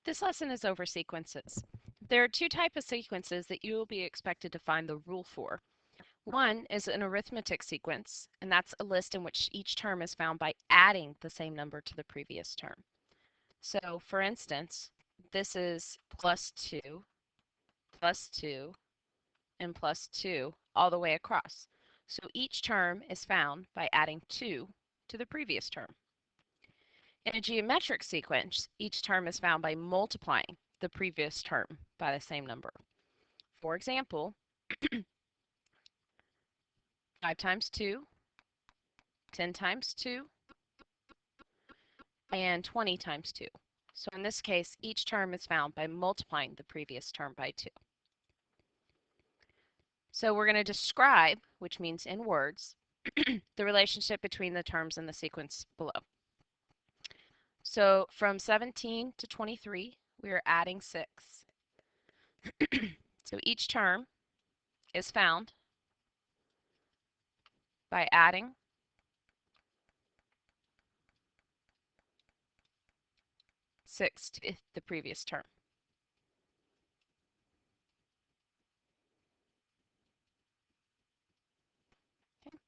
This lesson is over sequences. There are two types of sequences that you will be expected to find the rule for. One is an arithmetic sequence, and that's a list in which each term is found by adding the same number to the previous term. So, for instance, this is plus 2, and plus 2 all the way across. So each term is found by adding 2 to the previous term. In a geometric sequence, each term is found by multiplying the previous term by the same number. For example, 5 times 2, 10 times 2, and 20 times 2. So in this case, each term is found by multiplying the previous term by 2. So we're going to describe, which means in words, the relationship between the terms in the sequence below. So from 17 to 23, we are adding 6. So each term is found by adding 6 to the previous term. Okay.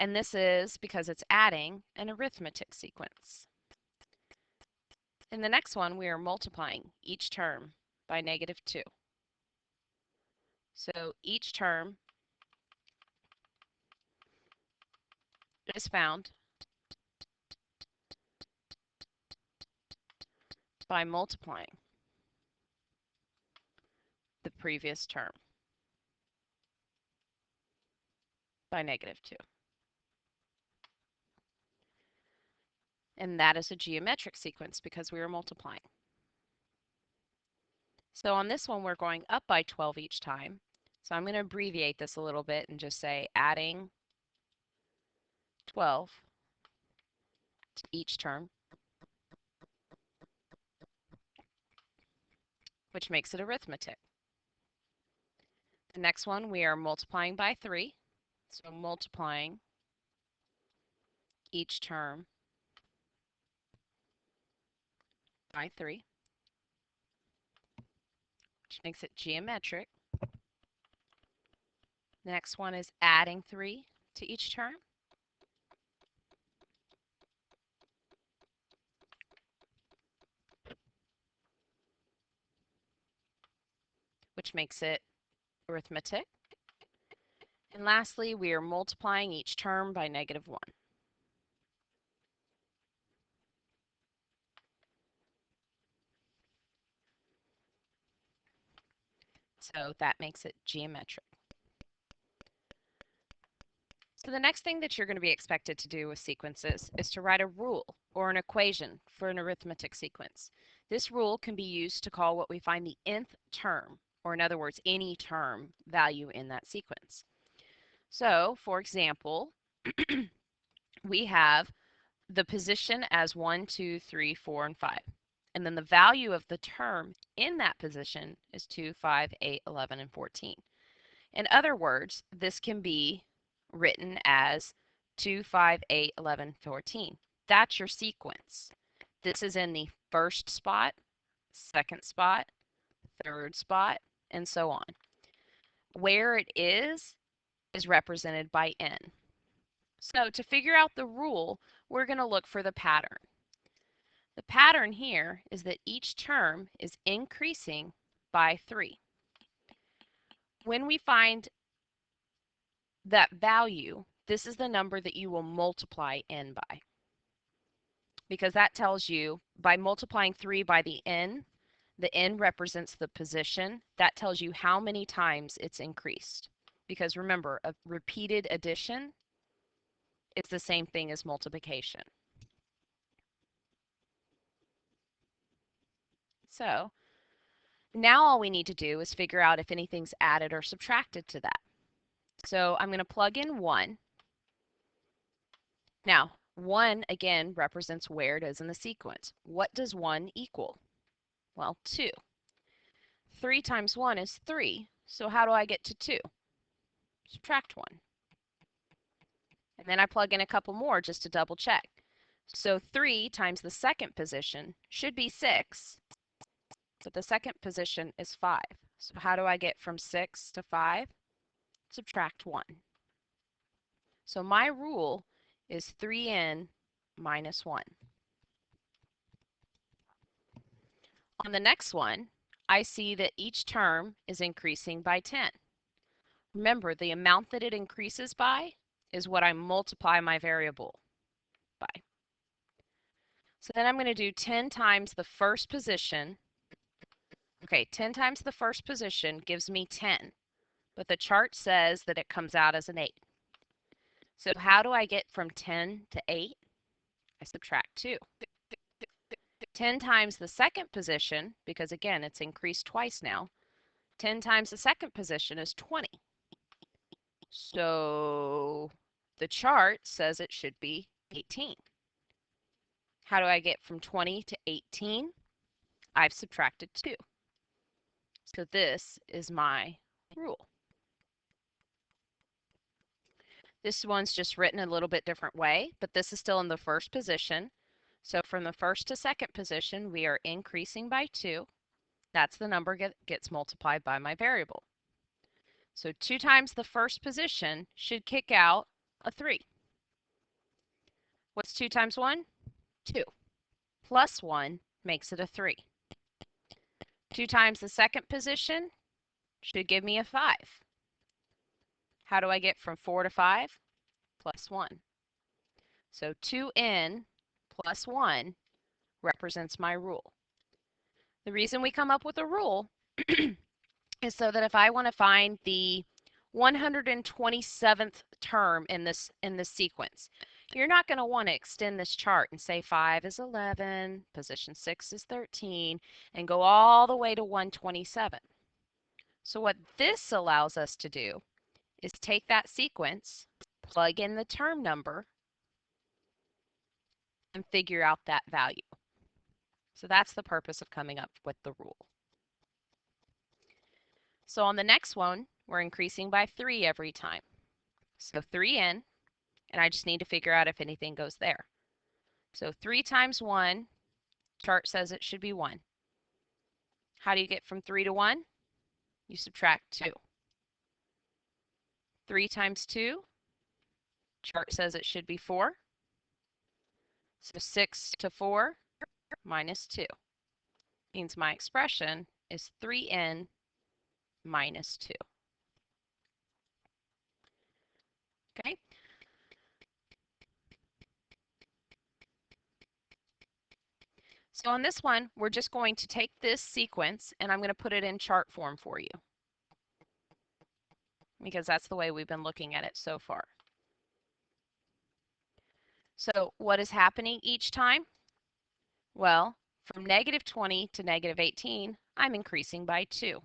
And this is, because it's adding, an arithmetic sequence. In the next one, we are multiplying each term by -2. So each term is found by multiplying the previous term by -2. And that is a geometric sequence because we are multiplying. So on this one, we're going up by 12 each time. So I'm going to abbreviate this a little bit and just say adding 12 to each term, which makes it arithmetic. The next one, we are multiplying by 3. So multiplying each term by 3, which makes it geometric. The next one is adding 3 to each term. Which makes it arithmetic. And lastly, we are multiplying each term by -1. So that makes it geometric. So the next thing that you're going to be expected to do with sequences is to write a rule or an equation for an arithmetic sequence. This rule can be used to call what we find the nth term, or in other words, any term value in that sequence. So, for example, we have the position as 1, 2, 3, 4, and 5. And then the value of the term in that position is 2, 5, 8, 11, and 14. In other words, this can be written as 2, 5, 8, 11, 14. That's your sequence. This is in the first spot, second spot, third spot, and so on. Where it is represented by n. So to figure out the rule, we're going to look for the pattern. The pattern here is that each term is increasing by 3. When we find that value, this is the number that you will multiply n by. Because that tells you, by multiplying 3 by the n represents the position. That tells you how many times it's increased. Because remember, a repeated addition is the same thing as multiplication. So now all we need to do is figure out if anything's added or subtracted to that. So I'm going to plug in 1. Now, 1 again represents where it is in the sequence. What does 1 equal? Well, 2. 3 times 1 is 3. So how do I get to 2? Subtract 1. And then I plug in a couple more just to double check. So 3 times the second position should be 6, but the second position is 5. So how do I get from 6 to 5? Subtract 1. So my rule is 3n minus 1. On the next one, I see that each term is increasing by 10. Remember, the amount that it increases by is what I multiply my variable by. So then I'm going to do 10 times the first position. Okay, 10 times the first position gives me 10, but the chart says that it comes out as an 8. So how do I get from 10 to 8? I subtract 2. 10 times the second position, because again, it's increased twice now, 10 times the second position is 20. So the chart says it should be 18. How do I get from 20 to 18? I've subtracted 2. So this is my rule. This one's just written a little bit different way, but this is still in the first position. So from the first to second position, we are increasing by 2. That's the number gets multiplied by my variable. So 2 times the first position should kick out a 3. What's 2 times 1? 2. Plus 1 makes it a 3. 2 times the second position should give me a 5. How do I get from 4 to 5? Plus 1. So 2n plus 1 represents my rule. The reason we come up with a rule is so that if I want to find the 127th term in this sequence, you're not going to want to extend this chart and say 5 is 11, position 6 is 13, and go all the way to 127. So what this allows us to do is take that sequence, plug in the term number, and figure out that value. So that's the purpose of coming up with the rule. So on the next one, we're increasing by 3 every time. So 3n, and I just need to figure out if anything goes there. So 3 times 1, chart says it should be 1. How do you get from 3 to 1? You subtract 2. 3 times 2, chart says it should be 4. So 6 to 4 minus 2 means my expression is 3n minus 2. Okay? So on this one, we're just going to take this sequence and I'm going to put it in chart form for you, because that's the way we've been looking at it so far. So what is happening each time? Well, from negative 20 to negative 18, I'm increasing by 2.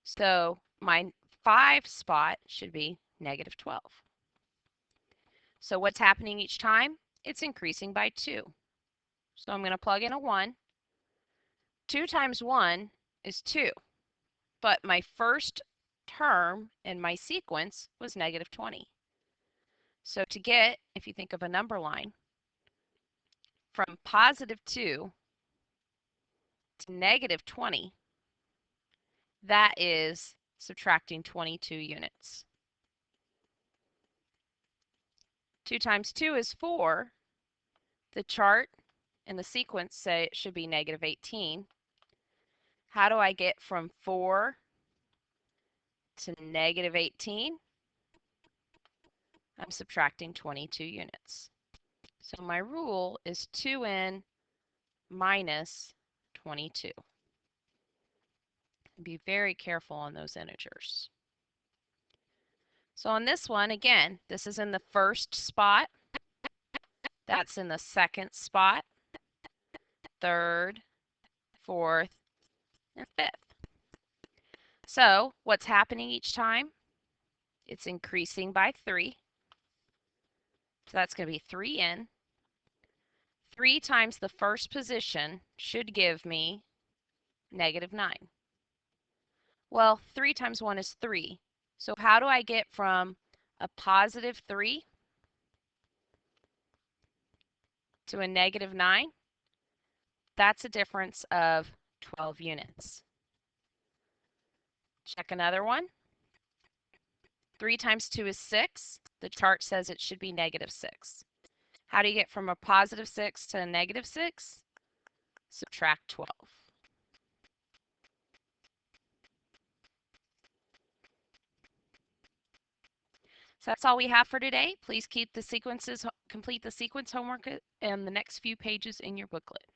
So my 5 spot should be negative 12. So what's happening each time? It's increasing by 2. So I'm going to plug in a 1. 2 times 1 is 2. But my first term in my sequence was negative 20. So to get, if you think of a number line, from positive 2 to negative 20, that is subtracting 22 units. 2 times 2 is 4. The chart and the sequence say it should be negative 18. How do I get from 4 to negative 18? I'm subtracting 22 units. So my rule is 2n minus 22. Be very careful on those integers. So on this one, again, this is in the first spot. That's in the second spot, third, fourth, and fifth. So what's happening each time? It's increasing by 3. So that's going to be 3n. 3 times the first position should give me negative 9. Well, 3 times 1 is 3. So how do I get from a positive 3 to a negative 9, that's a difference of 12 units. Check another one. 3 times 2 is 6. The chart says it should be negative 6. How do you get from a positive 6 to a negative 6? Subtract 12. So that's all we have for today. Please complete the sequence homework in the next few pages in your booklet.